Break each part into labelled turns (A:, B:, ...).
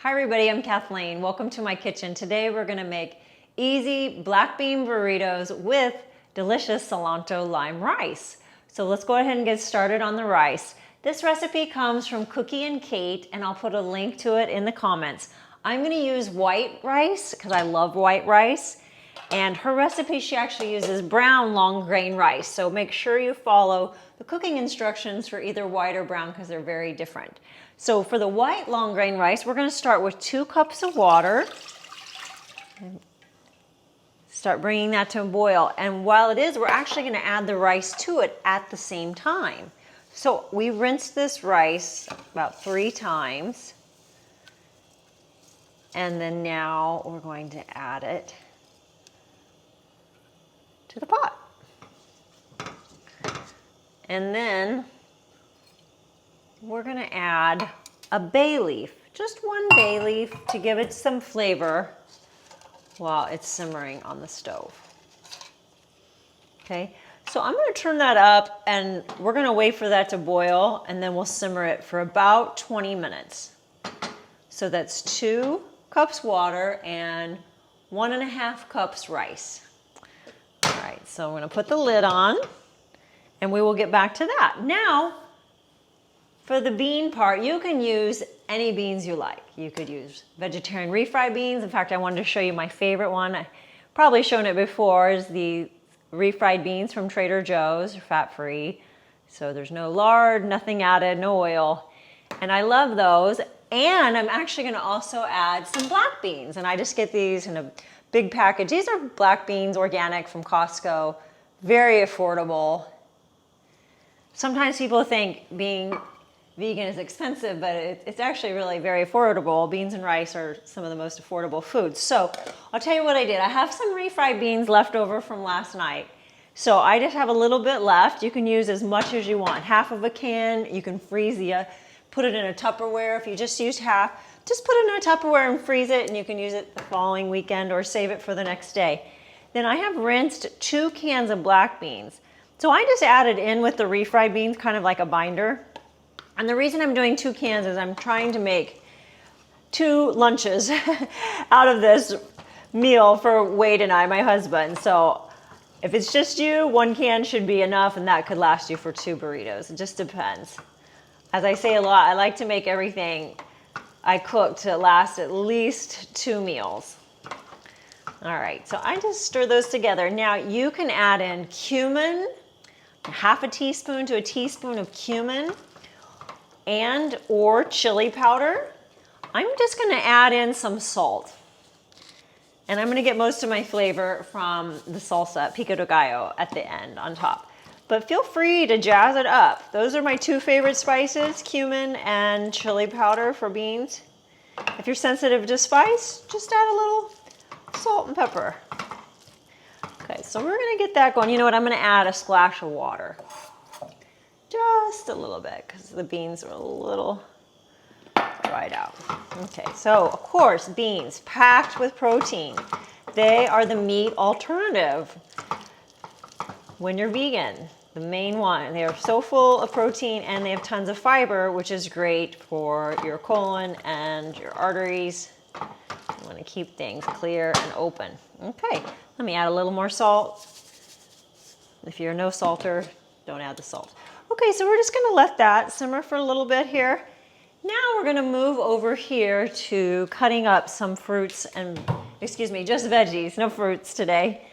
A: Hi everybody, I'm Kathleen. Welcome to my kitchen. Today we're gonna make easy black bean burritos with delicious cilantro lime rice. So let's go ahead and get started on the rice. This recipe comes from Cookie and Kate, and I'll put a link to it in the comments. I'm gonna use white rice because I love white rice. And her recipe, she actually uses brown long grain rice. So make sure you follow the cooking instructions for either white or brown because they're very different. So for the white long grain rice, we're gonna start with 2 cups of water. Start bringing that to a boil. And while it is, we're actually gonna add the rice to it at the same time. So we rinsed this rice about 3 times. And then now we're going to add it to the pot. And then we're gonna add a bay leaf, just 1 bay leaf to give it some flavor while it's simmering on the stove. Okay, so I'm gonna turn that up and we're gonna wait for that to boil, and then we'll simmer it for about 20 minutes. So that's 2 cups water and 1.5 cups rice. All right, so I'm gonna put the lid on and we will get back to that. Now, for the bean part, you can use any beans you like. You could use vegetarian refried beans. In fact, I wanted to show you my favorite one. I've probably shown it before, is the refried beans from Trader Joe's, fat-free. So there's no lard, nothing added, no oil. And I love those. And I'm actually gonna also add some black beans. And I just get these in a big package. These are black beans, organic from Costco, very affordable. Sometimes people think being vegan is expensive, but it's actually really very affordable. Beans and rice are some of the most affordable foods. So I'll tell you what I did. I have some refried beans left over from last night. So I just have a little bit left. You can use as much as you want. Half of a can, you can freeze put it in a Tupperware. If you just used half, just put it in a Tupperware and freeze it, and you can use it the following weekend or save it for the next day. Then I have rinsed 2 cans of black beans. So I just added in with the refried beans, kind of like a binder. And the reason I'm doing 2 cans is I'm trying to make 2 lunches out of this meal for Wade and I, my husband. So if it's just you, 1 can should be enough, and that could last you for 2 burritos. It just depends. As I say a lot, I like to make everything I cook to last at least 2 meals. All right, so I just stir those together. Now you can add in cumin, half a teaspoon to a teaspoon of cumin, and or chili powder. I'm just gonna add in some salt. And I'm gonna get most of my flavor from the salsa, pico de gallo, at the end on top. But feel free to jazz it up. Those are my 2 favorite spices, cumin and chili powder for beans. If you're sensitive to spice, just add a little salt and pepper. Okay, so we're gonna get that going. You know what, I'm gonna add a splash of water. Just a little bit, because the beans are a little dried out. Okay, so of course, beans, packed with protein. They are the meat alternative when you're vegan. The main one. They are so full of protein, and they have tons of fiber, which is great for your colon and your arteries. You want to keep things clear and open. Okay, let me add a little more salt. If you're a no salter, don't add the salt. Okay, so we're just gonna let that simmer for a little bit here. Now we're gonna move over here to cutting up some fruits and, excuse me, just veggies, no fruits today.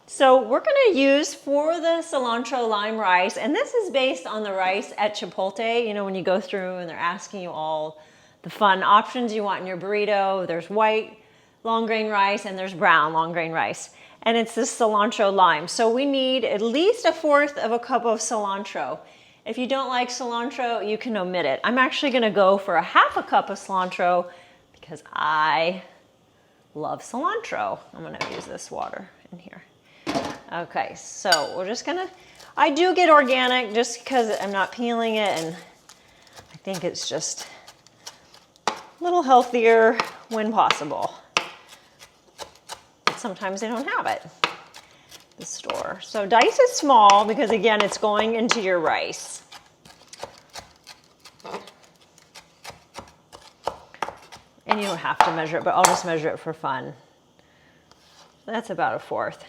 A: So we're gonna use for the cilantro lime rice, and this is based on the rice at Chipotle. You know, when you go through and they're asking you all the fun options you want in your burrito, there's white long grain rice and there's brown long grain rice. And it's this cilantro lime. So we need at least 1/4 of a cup of cilantro. If you don't like cilantro, you can omit it. I'm actually gonna go for 1/2 cup of cilantro because I love cilantro. I'm gonna use this water in here. Okay, so we're just gonna, I do get organic just because I'm not peeling it, and I think it's just a little healthier when possible. But sometimes they don't have it at the store. So dice it small because again, it's going into your rice. And you don't have to measure it, but I'll just measure it for fun. That's about 1/4.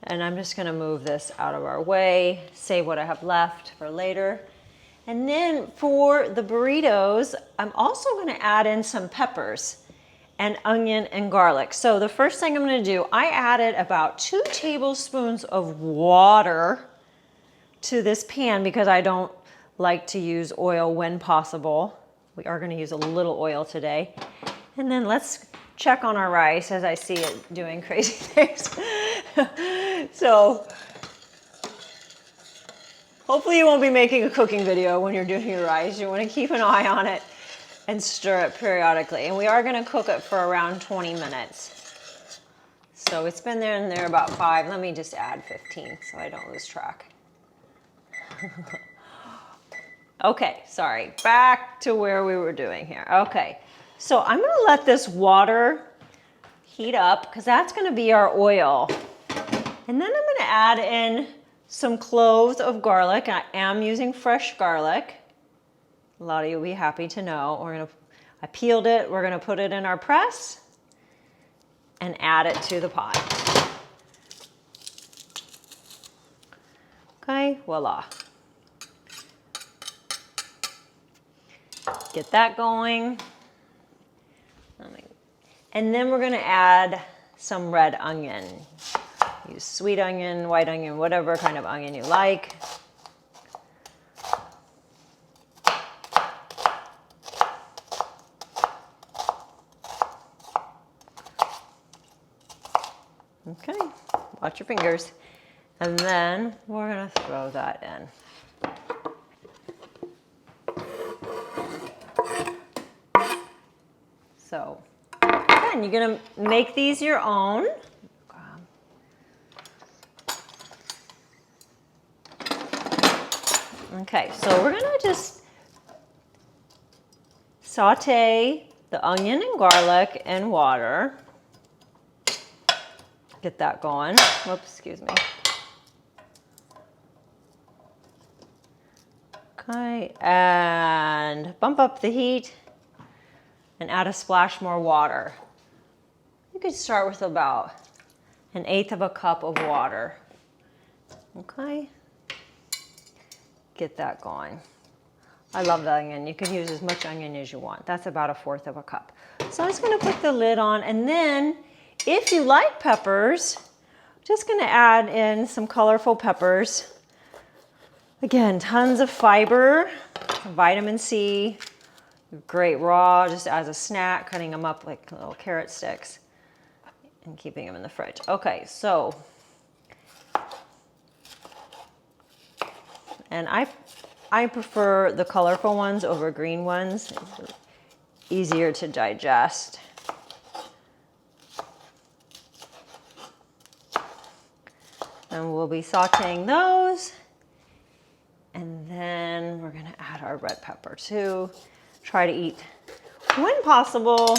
A: And I'm just gonna move this out of our way, save what I have left for later. And then for the burritos, I'm also gonna add in some peppers and onion and garlic. So the first thing I'm gonna do, I added about 2 tablespoons of water to this pan because I don't like to use oil when possible. We are gonna use a little oil today. And then let's check on our rice as I see it doing crazy things. So hopefully you won't be making a cooking video when you're doing your rice. You wanna keep an eye on it and stir it periodically. And we are gonna cook it for around 20 minutes. So it's been there and there about 5. Let me just add 15 so I don't lose track. Okay, sorry, back to where we were doing here. Okay, so I'm gonna let this water heat up because that's gonna be our oil. And then I'm gonna add in some cloves of garlic. I am using fresh garlic. A lot of you will be happy to know. I peeled it, we're gonna put it in our press and add it to the pot. Okay, voila. Get that going. And then we're gonna add some red onion. Use sweet onion, white onion, whatever kind of onion you like. Okay, watch your fingers. And then we're gonna throw that in. So, again, you're gonna make these your own. Okay, so we're gonna just saute the onion and garlic in water. Get that going. Whoops, excuse me. Okay, and bump up the heat and add a splash more water. You could start with about 1/8 cup of water. Okay, get that going. I love the onion. You can use as much onion as you want. That's about 1/4 cup. So I'm just gonna put the lid on, and then if you like peppers, I'm just gonna add in some colorful peppers. Again, tons of fiber, vitamin C, great raw, just as a snack, cutting them up like little carrot sticks and keeping them in the fridge. Okay, so, and I prefer the colorful ones over green ones. It's easier to digest. And we'll be sauteing those. And then we're gonna add our red pepper too. Try to eat, when possible,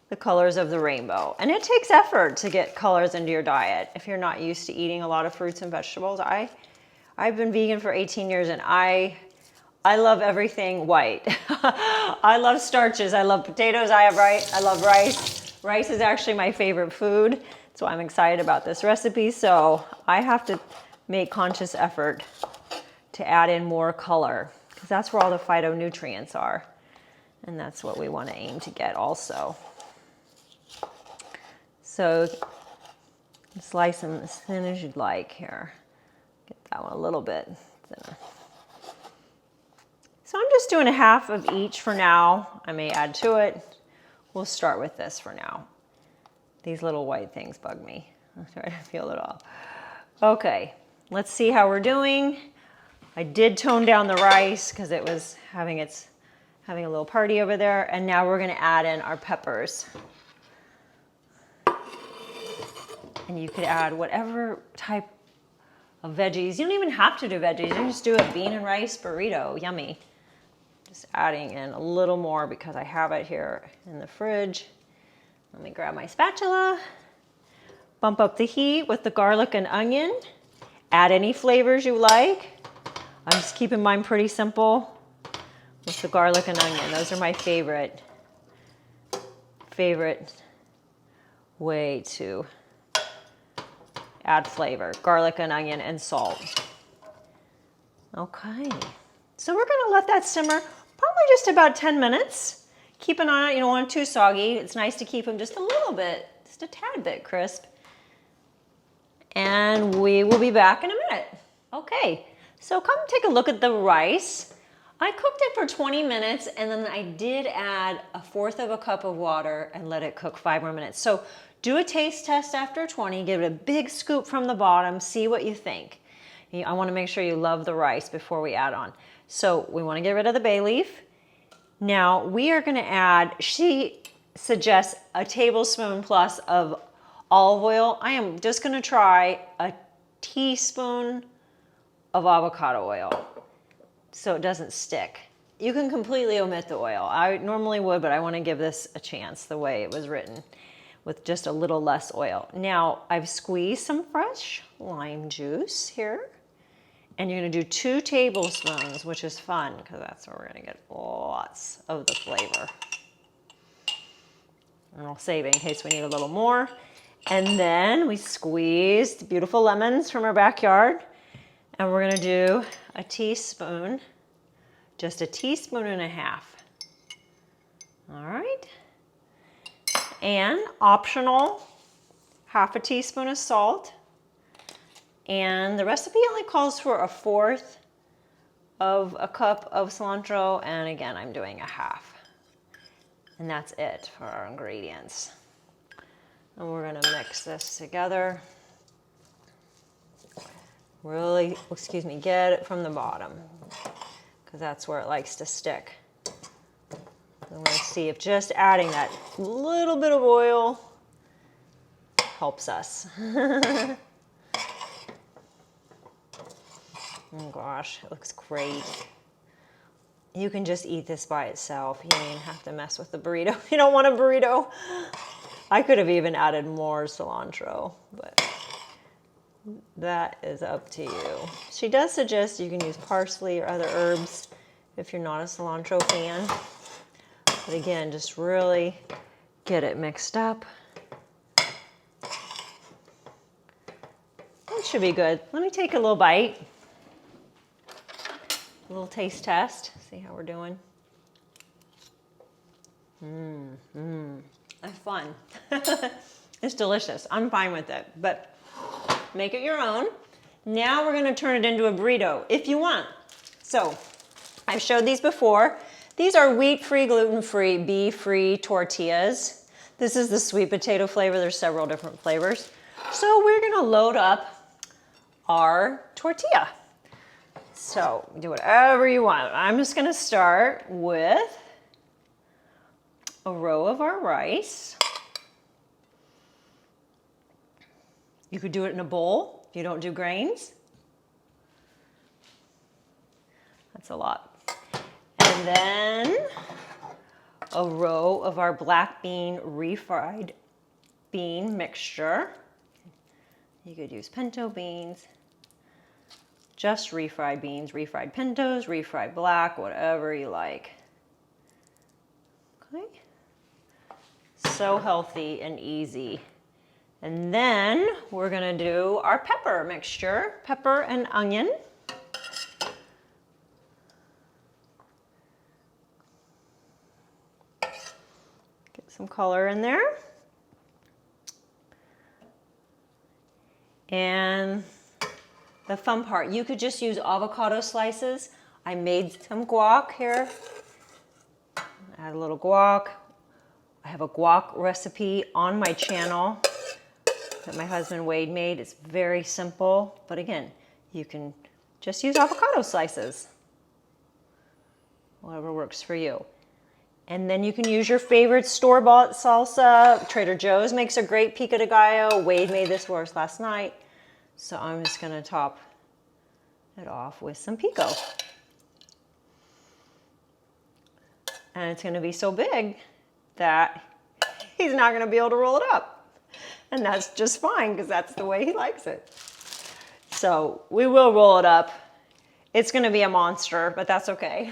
A: the colors of the rainbow. And it takes effort to get colors into your diet if you're not used to eating a lot of fruits and vegetables. I've been vegan for 18 years and I love everything white. I love starches, I love potatoes, I love rice. Rice is actually my favorite food. So I'm excited about this recipe. So I have to make conscious effort to add in more color because that's where all the phytonutrients are. And that's what we want to aim to get also. So slice them as thin as you'd like here. Get that one a little bit thinner. So I'm just doing 1/2 of each for now. I may add to it. We'll start with this for now. These little white things bug me. I'm trying to peel it off. Okay, let's see how we're doing. I did tone down the rice because it was having a little party over there. And now we're gonna add in our peppers. And you could add whatever type of veggies. You don't even have to do veggies. You can just do a bean and rice burrito, yummy. Just adding in a little more because I have it here in the fridge. Let me grab my spatula. Bump up the heat with the garlic and onion. Add any flavors you like. I'm just keeping mine pretty simple with the garlic and onion. Those are my favorite. favorite way to add flavor: garlic and onion and salt. Okay, so we're gonna let that simmer probably just about 10 minutes. Keep an eye on it, you don't want it too soggy. It's nice to keep them just a little bit, just a tad bit crisp. And we will be back in a minute. Okay, so come take a look at the rice. I cooked it for 20 minutes and then I did add 1/4 cup of water and let it cook 5 more minutes. So do a taste test after 20, give it a big scoop from the bottom, see what you think. I want to make sure you love the rice before we add on. So we want to get rid of the bay leaf. Now we are going to add, she suggests a tablespoon plus of olive oil. I am just going to try a teaspoon of avocado oil so it doesn't stick. You can completely omit the oil. I normally would, but I want to give this a chance the way it was written with just a little less oil. Now I've squeezed some fresh lime juice here. And you're gonna do 2 tablespoons, which is fun because that's where we're gonna get lots of the flavor. And I'll save it in case we need a little more. And then we squeezed beautiful lemons from our backyard. And we're gonna do a teaspoon, just a teaspoon and a half. All right. And optional, 1/2 teaspoon of salt. And the recipe only calls for 1/4 of a cup of cilantro, and again, I'm doing 1/2. And that's it for our ingredients. And we're gonna mix this together. Really, excuse me, get it from the bottom, because that's where it likes to stick. I'm gonna see if just adding that little bit of oil helps us. Oh gosh, it looks great. You can just eat this by itself. You don't even have to mess with the burrito. You don't want a burrito. I could have even added more cilantro, but that is up to you. She does suggest you can use parsley or other herbs if you're not a cilantro fan. But again, just really get it mixed up. That should be good. Let me take a little bite. A little taste test, see how we're doing. That's fun. It's delicious. I'm fine with it, but make it your own. Now we're gonna turn it into a burrito if you want. So I've showed these before. These are wheat-free, gluten-free, beef-free tortillas. This is the sweet potato flavor. There's several different flavors. So we're gonna load up our tortilla. So do whatever you want. I'm just gonna start with a row of our rice. You could do it in a bowl if you don't do grains. That's a lot. And then a row of our black bean refried bean mixture. You could use pinto beans. Just refried beans, refried pintos, refried black, whatever you like. Okay. So healthy and easy. And then we're gonna do our pepper mixture, pepper and onion. Get some color in there. And the fun part, you could just use avocado slices. I made some guac here. Add a little guac. I have a guac recipe on my channel that my husband Wade made. It's very simple, but again, you can just use avocado slices. Whatever works for you. And then you can use your favorite store-bought salsa. Trader Joe's makes a great pico de gallo. Wade made this for us last night. So I'm just gonna top it off with some pico. And it's gonna be so big that he's not gonna be able to roll it up. And that's just fine, because that's the way he likes it. So we will roll it up. It's gonna be a monster, but that's okay.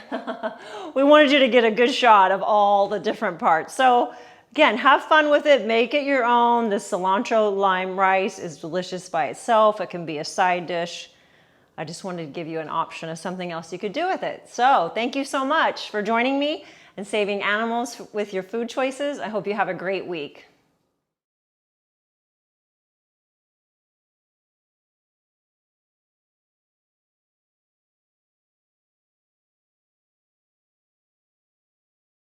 A: We wanted you to get a good shot of all the different parts. So Again, have fun with it. Make it your own. The cilantro lime rice is delicious by itself. It can be a side dish. I just wanted to give you an option of something else you could do with it. So thank you so much for joining me and saving animals with your food choices. I hope you have a great week.